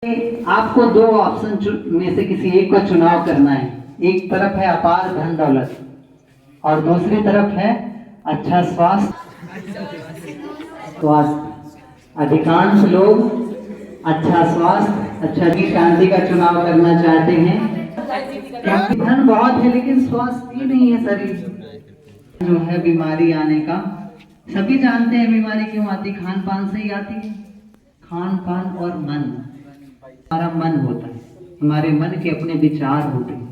आपको दो ऑप्शन में से किसी एक का चुनाव करना है। एक तरफ है अपार धन दौलत और दूसरी तरफ है अच्छा स्वास्थ्य। अधिकांश लोग अच्छा स्वास्थ्य, अच्छा की शांति का चुनाव करना चाहते हैं, क्योंकि धन बहुत है लेकिन स्वास्थ्य ही नहीं है। शरीर जो है बीमारी आने का, सभी जानते हैं बीमारी क्यों आती, खान पान से ही आती है। खान पान और मन, हमारा मन होता है, हमारे मन के अपने विचार होते हैं।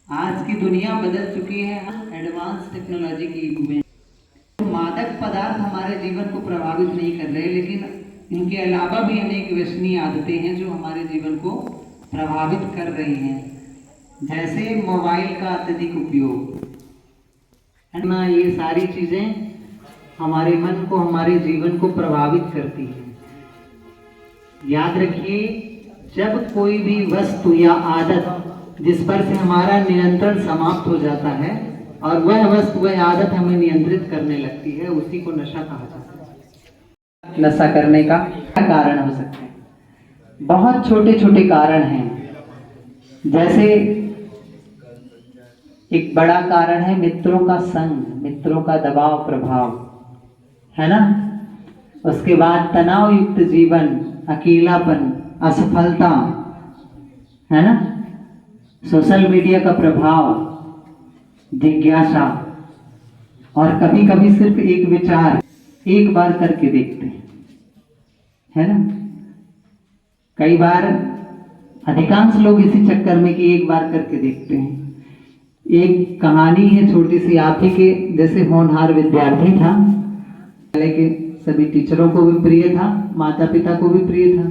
आज की दुनिया बदल चुकी है, एडवांस टेक्नोलॉजी के युग में। मादक पदार्थ हमारे जीवन को प्रभावित नहीं कर रहे, लेकिन इनके अलावा भी अनेक व्यसनीय आदतें हैं जो हमारे जीवन को प्रभावित कर रही हैं, जैसे मोबाइल का अत्यधिक उपयोग है ना। ये सारी चीजें हमारे मन को, हमारे जीवन को प्रभावित करती हैं। याद रखिए, जब कोई भी वस्तु या आदत जिस पर से हमारा नियंत्रण समाप्त हो जाता है और वह वस्तु, वह आदत हमें नियंत्रित करने लगती है, उसी को नशा कहा जाता है। नशा करने का क्या कारण हो सकते हैं? बहुत छोटे छोटे कारण हैं। जैसे एक बड़ा कारण है मित्रों का संग, मित्रों का दबाव प्रभाव, है ना। उसके बाद तनाव युक्त जीवन, अकेलापन, असफलता, है ना। सोशल मीडिया का प्रभाव, जिज्ञासा, और कभी कभी सिर्फ एक विचार एक बार करके देखते हैं, है ना। कई बार अधिकांश लोग इसी चक्कर में कि एक बार करके देखते हैं। एक कहानी है छोटी सी, आप ही के जैसे होनहार विद्यार्थी था, लेकिन सभी टीचरों को भी प्रिय था, माता पिता को भी प्रिय था,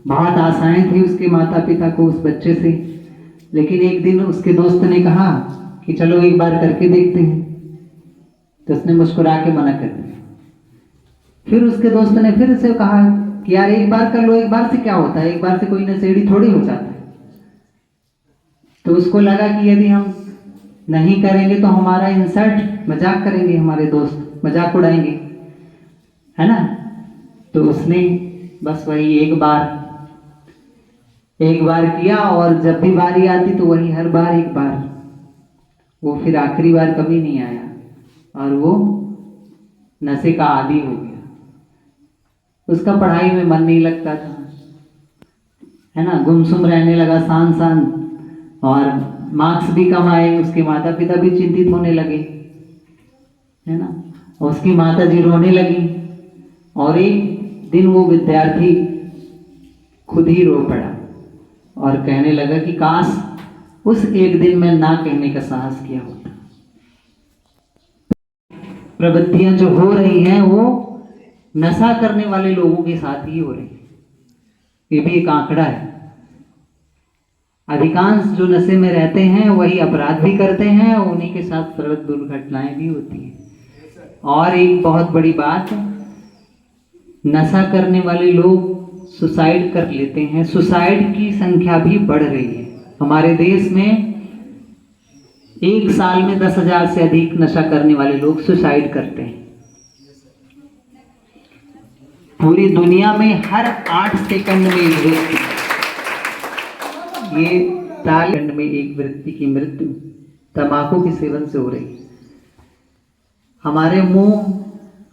बहुत आशाएं थी उसके माता पिता को उस बच्चे से। लेकिन एक दिन उसके दोस्त ने कहा कि चलो एक बार करके देखते हैं, तो उसने मुस्कुरा के मना कर दिया। फिर उसके दोस्त ने फिर से कहा कि यार एक बार कर लो, एक बार से क्या होता है, एक बार से कोई नशेड़ी थोड़ी हो जाता है। तो उसको लगा कि यदि हम नहीं करेंगे तो हमारा इंसल्ट, मजाक करेंगे, हमारे दोस्त मजाक उड़ाएंगे, है ना। तो उसने बस वही एक बार किया, और जब भी बारी आती तो वही हर बार एक बार। वो फिर आखिरी बार कभी नहीं आया और वो नशे का आदी हो गया। उसका पढ़ाई में मन नहीं लगता था, है ना, गुमसुम रहने लगा, शांत, और मार्क्स भी कम आए। उसके माता पिता भी चिंतित होने लगे, है ना। उसकी माता जी रोने लगी, और एक दिन वो विद्यार्थी खुद ही रो पड़ा और कहने लगा कि काश उस एक दिन में ना कहने का साहस किया होता। प्रवृत्तियां जो हो रही हैं वो नशा करने वाले लोगों के साथ ही हो रही है। ये भी एक आंकड़ा है। अधिकांश जो नशे में रहते हैं वही अपराध भी करते हैं, उन्हीं के साथ सड़क दुर्घटनाएं भी होती हैं। और एक बहुत बड़ी बात, नशा करने वाले लोग सुसाइड कर लेते हैं। सुसाइड की संख्या भी बढ़ रही है। हमारे देश में एक साल में 10,000 से अधिक नशा करने वाले लोग सुसाइड करते हैं। पूरी दुनिया में हर 8 सेकंड में एक व्यक्ति, ये 40 सेकंड में एक व्यक्ति की मृत्यु तंबाकू के सेवन से हो रही है। हमारे मुंह,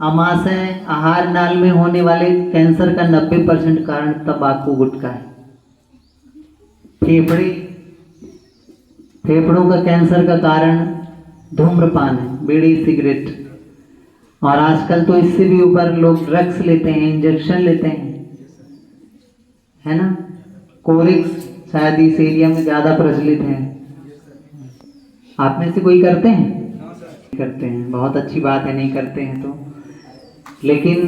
आमाशय, आहार नाल में होने वाले कैंसर का 90% कारण तंबाकू गुटखा है। फेफड़ों का कैंसर का कारण धूम्रपान है, बीड़ी सिगरेट, और आजकल तो इससे भी ऊपर लोग ड्रग्स लेते हैं, इंजेक्शन लेते हैं, है ना। कोरिक्स शायद इस एरिया में ज्यादा प्रचलित है। आप में से कोई करते हैं? करते हैं, बहुत अच्छी बात है, नहीं करते हैं तो। लेकिन